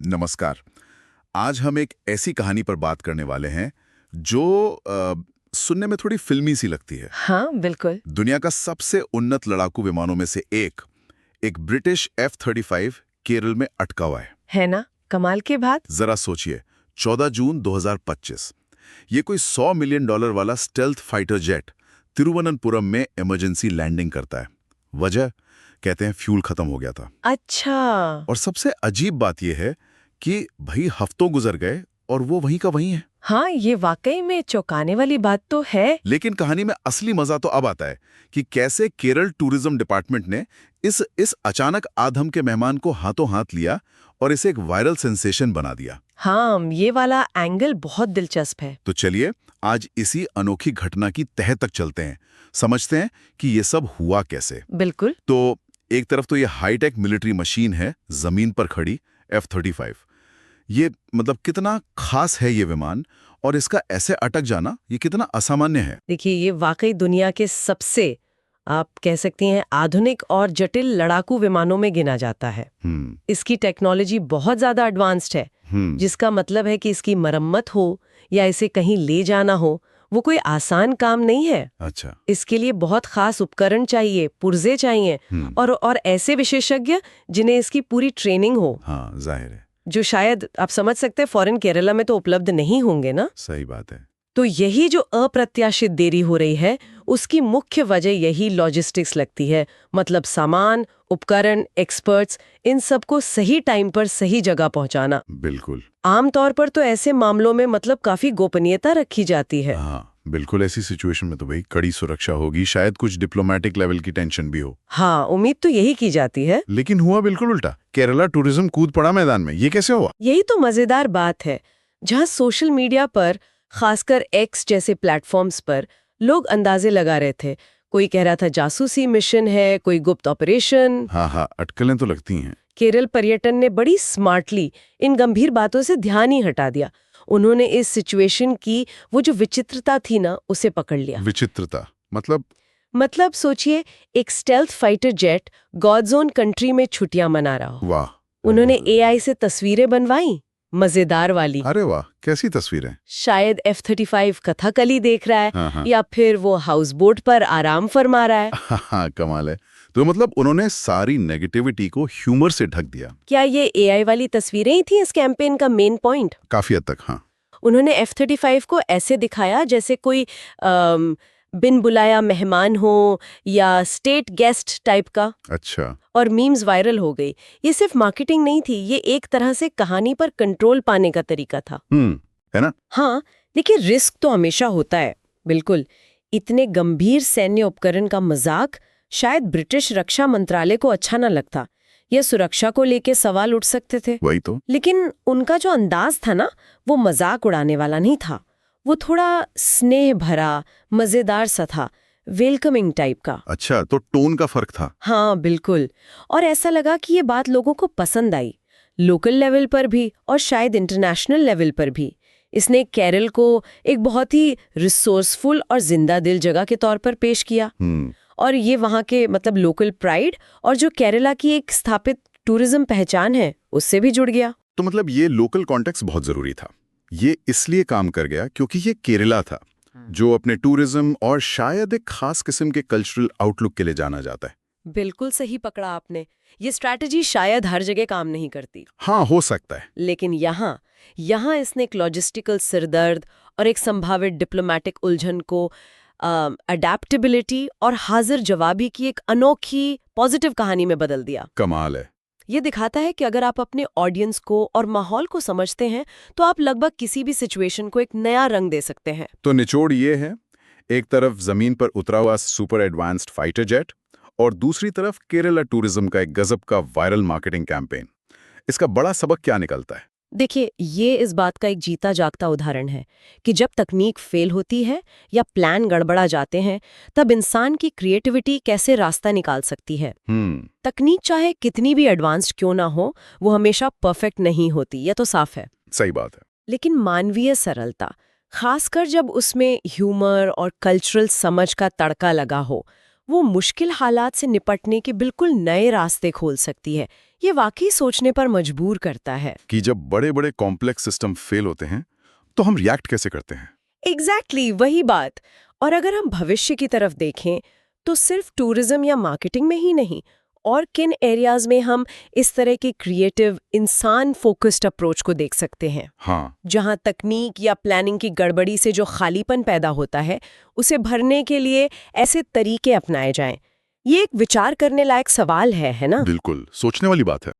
नमस्कार। आज हम एक ऐसी कहानी पर बात करने वाले हैं जो सुनने में थोड़ी फिल्मी सी लगती है। हाँ, बिल्कुल। दुनिया का सबसे उन्नत लड़ाकू विमानों में से एक ब्रिटिश F-35 केरल में अटका हुआ है ना, कमाल की बात। जरा सोचिए, 14 जून 2025 ये कोई $100 मिलियन वाला स्टेल्थ फाइटर जेट तिरुवनंतपुरम में इमरजेंसी लैंडिंग करता है। वजह कहते हैं फ्यूल खत्म हो गया था। अच्छा। और सबसे अजीब बात यह है कि भाई हफ्तों गुजर गए और वो वहीं का वहीं है। हाँ, ये वाकई में चौंकाने वाली बात तो है। लेकिन कहानी में असली मजा तो अब आता है कि कैसे केरल टूरिज्म डिपार्टमेंट ने इस अचानक आधम के मेहमान को हाथों हाथ लिया और इसे एक वायरल सेंसेशन बना दिया। हाँ, ये वाला एंगल बहुत दिलचस्प है। तो चलिए आज इसी अनोखी घटना की तह तक चलते हैं, समझते हैं कि ये सब हुआ कैसे। बिल्कुल। तो एक तरफ तो ये हाईटेक मिलिट्री मशीन है, जमीन पर खड़ी F-35। ये मतलब कितना खास है ये विमान, और इसका ऐसे अटक जाना ये कितना असामान्य है। देखिए, ये वाकई दुनिया के सबसे, आप कह सकती हैं, आधुनिक और जटिल लड़ाकू विमानों में गिना जाता है। इसकी टेक्नोलॉजी बहुत ज्यादा एडवांस्ड है, जिसका मतलब है कि इसकी मरम्मत हो या इसे कहीं ले जाना हो, वो कोई आसान काम नहीं है। अच्छा। इसके लिए बहुत खास उपकरण चाहिए, पुर्जे चाहिए, और ऐसे विशेषज्ञ जिन्हें इसकी पूरी ट्रेनिंग हो। हाँ, जाहिर है। जो शायद आप समझ सकते हैं फॉरेन केरला में तो उपलब्ध नहीं होंगे ना। सही बात है। तो यही जो अप्रत्याशित देरी हो रही है, उसकी मुख्य वजह यही लॉजिस्टिक्स लगती है। मतलब सामान, उपकरण, एक्सपर्ट्स, इन सबको सही टाइम पर सही जगह पहुंचाना। बिल्कुल। आमतौर पर तो ऐसे मामलों में मतलब काफी गोपनीयता रखी जाती है। हाँ बिल्कुल, ऐसी सिचुएशन में तो भाई कड़ी सुरक्षा होगी, शायद कुछ डिप्लोमेटिक लेवल की टेंशन भी हो। हाँ, उम्मीद तो यही की जाती है। लेकिन हुआ बिल्कुल उल्टा। केरला टूरिज्म कूद पड़ा मैदान में। ये कैसे हुआ? यही तो मजेदार बात है। जहाँ सोशल मीडिया पर, खासकर एक्स जैसे प्लेटफॉर्म्स पर, लोग अंदाजे लगा रहे थे। कोई कह रहा था जासूसी मिशन है, कोई गुप्त ऑपरेशन। हाँ, अटकलें तो लगती हैं। केरल पर्यटन ने बड़ी स्मार्टली इन गंभीर बातों से ध्यान ही हटा दिया। उन्होंने इस सिचुएशन की वो जो विचित्रता थी ना, उसे पकड़ लिया। विचित्रता मतलब सोचिए, एक stealth fighter jet God zone country में छुट्टियां मना रहा हो। वाह। उन्होंने एआई से तस्वीरें बनवाई, मजेदार वाली। अरे वाह, कैसी तस्वीरें? शायद F-35 कथकली देख रहा है, हाँ। या फिर वो हाउस बोट पर आराम फरमा रहा है। हाँ, कमाल है। तो मतलब उन्होंने सारी नेगेटिविटी को ह्यूमर से ढक दिया। क्या ये एआई वाली तस्वीरें ही थी इस कैंपेन का मेन पॉइंट? काफी हद तक, हाँ। उन्होंने F-35 को ऐसे दिखाया जैसे कोई बिन बुलाया मेहमान हो या स्टेट गेस्ट टाइप का। अच्छा। और मीम्स वायरल हो गई। ये सिर्फ मार्केटिंग नहीं थी, ये एक तरह से कहानी पर कंट्रोल पाने का तरीका था। है ना? हाँ, लेकिन रिस्क तो हमेशा होता है। बिल्कुल। इतने गंभीर सैन्य उपकरण का मजाक शायद ब्रिटिश रक्षा मंत्रालय को अच्छा न लगता। ये सुरक्षा को लेके सवाल उठ सकते थे। वही तो। लेकिन उनका जो अंदाज था ना, वो मजाक उड़ाने वाला नहीं था। वो थोड़ा स्नेह भरा, मजेदार सा था, वेलकमिंग टाइप का। अच्छा, तो टोन का फर्क था। हाँ, बिल्कुल। और ऐसा लगा कि ये बात लोगों को पसंद आई, लोकल लेवल पर भी और शायद इंटरनेशनल लेवल पर भी। इसने केरल को एक बहुत ही रिसोर्सफुल और जिंदा दिल जगह के तौर पर पेश किया। और ये वहाँ के मतलब लोकल प्राइड और जो केरला की एक स्थापित टूरिज्म पहचान है, उससे भी जुड़ गया। तो मतलब ये लोकल कॉन्टेक्स्ट बहुत जरूरी था। ये इसलिए काम कर गया क्योंकि ये केरला था, जो अपने टूरिज्म और शायद एक खास किस्म के कल्चरल आउटलुक के लिए जाना जाता है। बिल्कुल सही पकड़ा आपने। ये स्ट्रैटेजी शायद हर जगह काम नहीं करती। हाँ, हो सकता है। लेकिन यहाँ इसने एक लॉजिस्टिकल सिरदर्द और एक संभावित डिप्लोमेटिक उलझन को अडेप्टेबिलिटी और हाजिर जवाबी की एक अनोखी पॉजिटिव कहानी में बदल दिया। कमाल है। ये दिखाता है कि अगर आप अपने ऑडियंस को और माहौल को समझते हैं, तो आप लगभग किसी भी सिचुएशन को एक नया रंग दे सकते हैं। तो निचोड़ ये है, एक तरफ जमीन पर उतरा हुआ सुपर एडवांस्ड फाइटर जेट और दूसरी तरफ केरला टूरिज्म का एक गजब का वायरल मार्केटिंग कैंपेन। इसका बड़ा सबक क्या निकलता है? देखिए, ये इस बात का एक जीता जागता उदाहरण है कि जब तकनीक फेल होती है या प्लान गड़बड़ा जाते हैं, तब इंसान की क्रिएटिविटी कैसे रास्ता निकाल सकती है। तकनीक चाहे कितनी भी एडवांस्ड क्यों ना हो, वो हमेशा परफेक्ट नहीं होती, ये तो साफ है। सही बात है। लेकिन मानवीय सरलता, खासकर जब उसमें ह्यूमर और कल्चरल समझ का तड़का लगा हो, वो मुश्किल हालात से निपटने के बिल्कुल नए रास्ते खोल सकती है। ये वाकई सोचने पर मजबूर करता है। कि जब बड़े बड़े कॉम्प्लेक्स सिस्टम फेल होते हैं तो हम रिएक्ट कैसे करते हैं? एग्जैक्टली वही बात। और अगर हम भविष्य की तरफ देखें तो सिर्फ टूरिज्म या मार्केटिंग में ही नहीं, और किन एरियाज में हम इस तरह के क्रिएटिव इंसान फोकस्ड अप्रोच को देख सकते हैं, हाँ, जहां तकनीक या प्लानिंग की गड़बड़ी से जो खालीपन पैदा होता है उसे भरने के लिए ऐसे तरीके अपनाए जाएं। ये एक विचार करने लायक सवाल है ना? बिल्कुल सोचने वाली बात है।